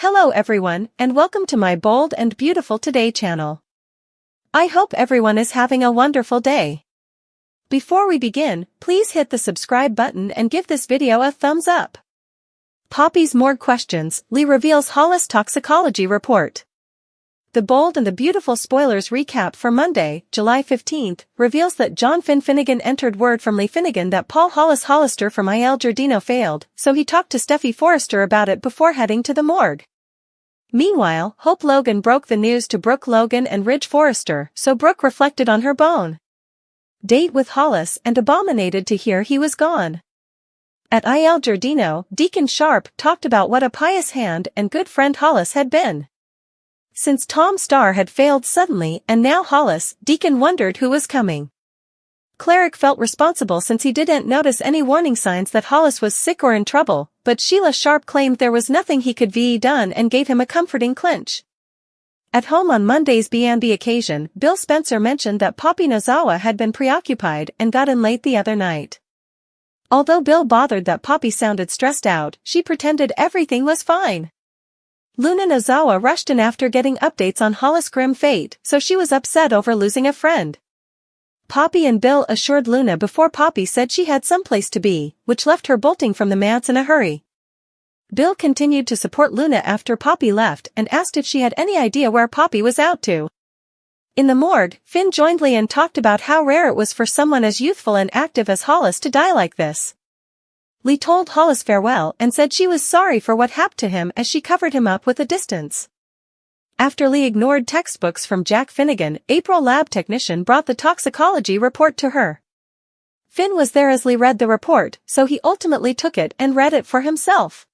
Hello everyone, and welcome to my Bold and Beautiful Today channel. I hope everyone is having a wonderful day. Before we begin, please hit the subscribe button and give this video a thumbs up. Poppy's Morgue questions, Lee reveals Hollis toxicology report. The Bold and the Beautiful spoilers recap for Monday, July 15th, reveals that John Finnegan entered word from Lee Finnegan that Paul Hollister from Il Giardino failed, so he talked to Steffi Forrester about it before heading to the morgue. Meanwhile, Hope Logan broke the news to Brooke Logan and Ridge Forrester, so Brooke reflected on her bone date with Hollis and abominated to hear he was gone. At Il Giardino, Deacon Sharp talked about what a pious hand and good friend Hollis had been. Since Tom Starr had failed suddenly and now Hollis, Deacon wondered who was coming. Cleric felt responsible since he didn't notice any warning signs that Hollis was sick or in trouble, but Sheila Sharp claimed there was nothing he could be done and gave him a comforting clinch. At home on Monday's B&B occasion, Bill Spencer mentioned that Poppy Nozawa had been preoccupied and got in late the other night. Although Bill bothered that Poppy sounded stressed out, she pretended everything was fine. Luna Nozawa rushed in after getting updates on Hollis' grim fate, so she was upset over losing a friend. Poppy and Bill assured Luna before Poppy said she had someplace to be, which left her bolting from the manse in a hurry. Bill continued to support Luna after Poppy left and asked if she had any idea where Poppy was out to. In the morgue, Finn joined Lee and talked about how rare it was for someone as youthful and active as Hollis to die like this. Lee told Hollis farewell and said she was sorry for what happened to him as she covered him up with a distance. After Lee ignored textbooks from Jack Finnegan, April lab technician brought the toxicology report to her. Finn was there as Lee read the report, so he ultimately took it and read it for himself.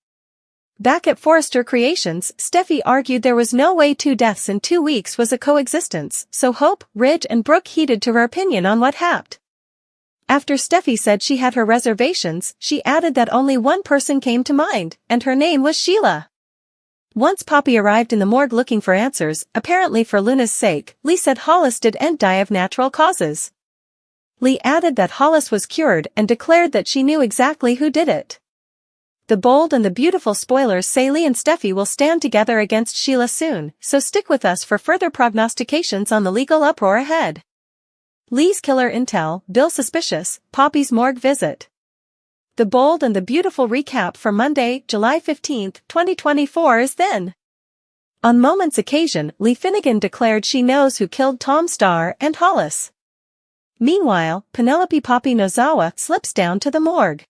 Back at Forrester Creations, Steffi argued there was no way 2 deaths in 2 weeks was a coexistence, so Hope, Ridge and Brooke heeded to her opinion on what happened. After Steffi said she had her reservations, she added that only one person came to mind, and her name was Sheila. Once Poppy arrived in the morgue looking for answers, apparently for Luna's sake, Lee said Hollis didn't die of natural causes. Lee added that Hollis was cured and declared that she knew exactly who did it. The Bold and the Beautiful spoilers say Lee and Steffi will stand together against Sheila soon, so stick with us for further prognostications on the legal uproar ahead. Lee's killer intel, Bill suspicious, Poppy's morgue visit. The Bold and the Beautiful recap for Monday, July 15, 2024 is then. On Moment's occasion, Lee Finnegan declared she knows who killed Tom Starr and Hollis. Meanwhile, Penelope Poppy Nozawa slips down to the morgue.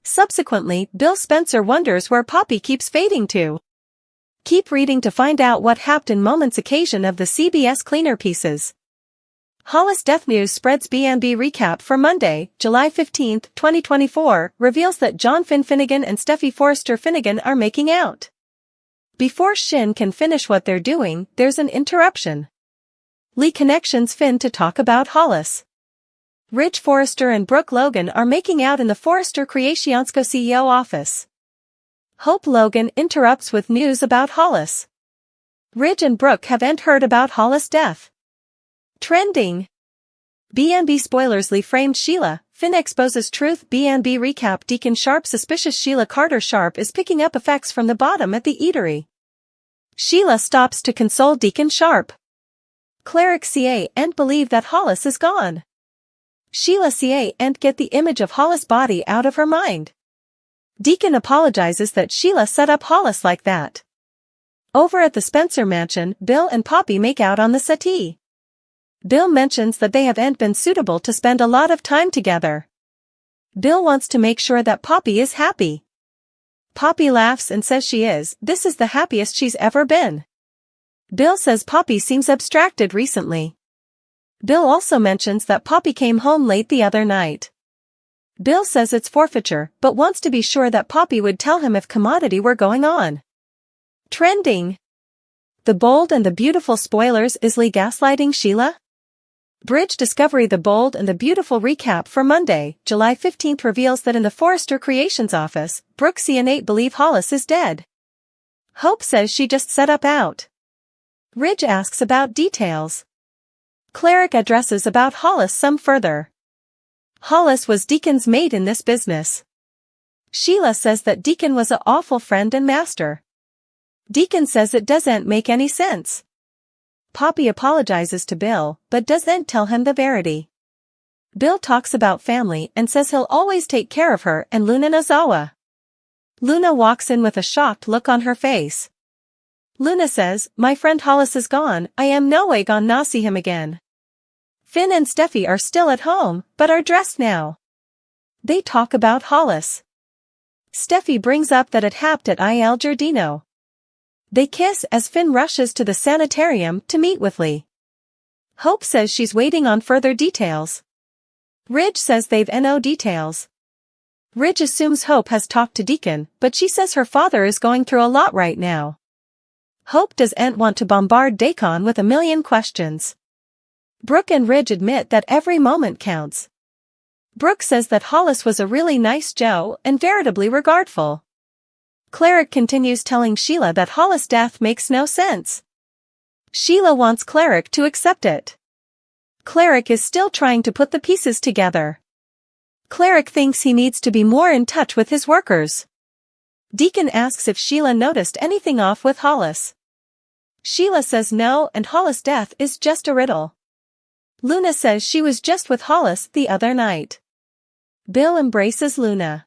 Subsequently, Bill Spencer wonders where Poppy keeps fading to. Keep reading to find out what happened in Moment's occasion of the CBS cleaner pieces. Hollis Death News spreads B&B recap for Monday, July 15, 2024, reveals that John Finnegan and Steffi Forrester Finnegan are making out. Before Shin can finish what they're doing, there's an interruption. Lee connections Finn to talk about Hollis. Ridge Forrester and Brooke Logan are making out in the Forrester Creacionsco CEO office. Hope Logan interrupts with news about Hollis. Ridge and Brooke haven't heard about Hollis' death. Trending. B&B spoilers Lee framed Sheila, Finn exposes truth. B&B recap Deacon Sharp suspicious Sheila Carter Sharp is picking up effects from the bottom at the eatery. Sheila stops to console Deacon Sharp. Cleric CA and believe that Hollis is gone. Sheila CA and get the image of Hollis' body out of her mind. Deacon apologizes that Sheila set up Hollis like that. Over at the Spencer mansion, Bill and Poppy make out on the settee. Bill mentions that they haven't been suitable to spend a lot of time together. Bill wants to make sure that Poppy is happy. Poppy laughs and says she is, this is the happiest she's ever been. Bill says Poppy seems abstracted recently. Bill also mentions that Poppy came home late the other night. Bill says it's forfeiture, but wants to be sure that Poppy would tell him if commodity were going on. Trending. The Bold and the Beautiful spoilers is Lee gaslighting Sheila? Bridge Discovery The Bold and the Beautiful recap for Monday, July 15 reveals that in the Forrester Creations office, Brooke C and Nate believe Hollis is dead. Hope says she just set up out. Ridge asks about details. Cleric addresses about Hollis some further. Hollis was Deacon's mate in this business. Sheila says that Deacon was a awful friend and master. Deacon says it doesn't make any sense. Poppy apologizes to Bill, but doesn't tell him the verity. Bill talks about family and says he'll always take care of her and Luna Nozawa. Luna walks in with a shocked look on her face. Luna says, "My friend Hollis is gone, I am no way gonna see him again." Finn and Steffi are still at home, but are dressed now. They talk about Hollis. Steffi brings up that it happened at Il Giardino. They kiss as Finn rushes to the sanitarium to meet with Lee. Hope says she's waiting on further details. Ridge says they've no details. Ridge assumes Hope has talked to Deacon, but she says her father is going through a lot right now. Hope doesn't want to bombard Deacon with a million questions. Brooke and Ridge admit that every moment counts. Brooke says that Hollis was a really nice Joe and veritably regardful. Cleric continues telling Sheila that Hollis' death makes no sense. Sheila wants Cleric to accept it. Cleric is still trying to put the pieces together. Cleric thinks he needs to be more in touch with his workers. Deacon asks if Sheila noticed anything off with Hollis. Sheila says no and Hollis' death is just a riddle. Luna says she was just with Hollis the other night. Bill embraces Luna.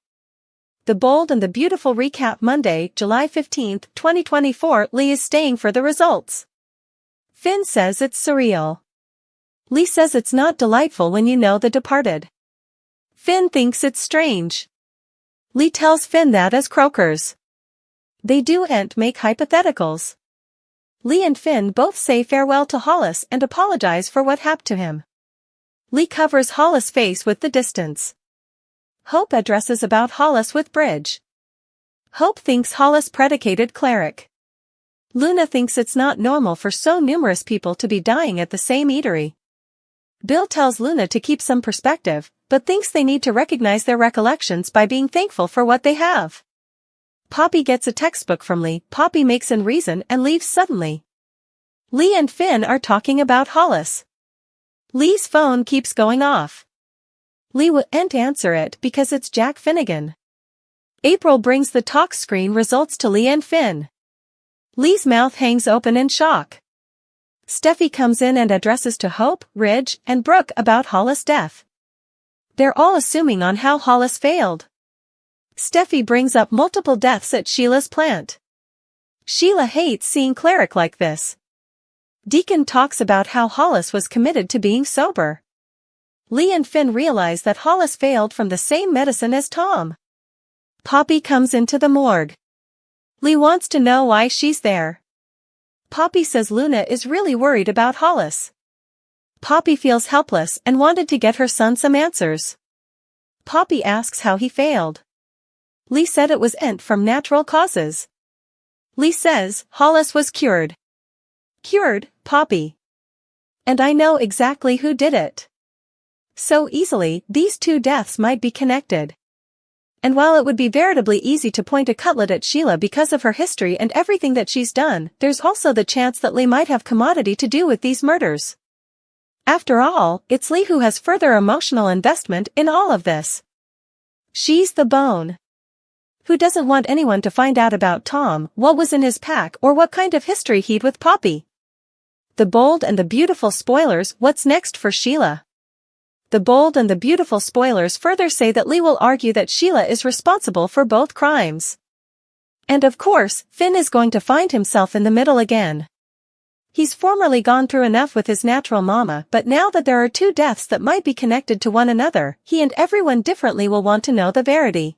The Bold and the Beautiful recap Monday, July 15, 2024. Lee is staying for the results. Finn says it's surreal. Lee says it's not delightful when you know the departed. Finn thinks it's strange. Lee tells Finn that as croakers. They do'n't make hypotheticals. Lee and Finn both say farewell to Hollis and apologize for what happened to him. Lee covers Hollis' face with the distance. Hope addresses about Hollis with Bridge. Hope thinks Hollis predicated Cleric. Luna thinks it's not normal for so numerous people to be dying at the same eatery. Bill tells Luna to keep some perspective, but thinks they need to recognize their recollections by being thankful for what they have. Poppy gets a textbook from Lee. Poppy makes an reason and leaves suddenly. Lee and Finn are talking about Hollis. Lee's phone keeps going off. Lee won't answer it because it's Jack Finnegan. April brings the talk screen results to Lee and Finn. Lee's mouth hangs open in shock. Steffi comes in and addresses to Hope, Ridge, and Brooke about Hollis' death. They're all assuming on how Hollis failed. Steffi brings up multiple deaths at Sheila's plant. Sheila hates seeing Cleric like this. Deacon talks about how Hollis was committed to being sober. Lee and Finn realize that Hollis failed from the same medicine as Tom. Poppy comes into the morgue. Lee wants to know why she's there. Poppy says Luna is really worried about Hollis. Poppy feels helpless and wanted to get her son some answers. Poppy asks how he failed. Lee said it was from natural causes. Lee says Hollis was cured. Cured, Poppy. And I know exactly who did it. So easily, these two deaths might be connected. And while it would be veritably easy to point a cutlet at Sheila because of her history and everything that she's done, there's also the chance that Lee might have commodity to do with these murders. After all, it's Lee who has further emotional investment in all of this. She's the bone. Who doesn't want anyone to find out about Tom, what was in his pack, or what kind of history he'd with Poppy? The Bold and the Beautiful spoilers. What's next for Sheila? The Bold and the Beautiful spoilers further say that Lee will argue that Sheila is responsible for both crimes. And of course, Finn is going to find himself in the middle again. He's formerly gone through enough with his natural mama, but now that there are two deaths that might be connected to one another, he and everyone differently will want to know the verity.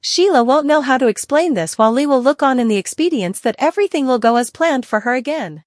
Sheila won't know how to explain this while Lee will look on in the expedience that everything will go as planned for her again.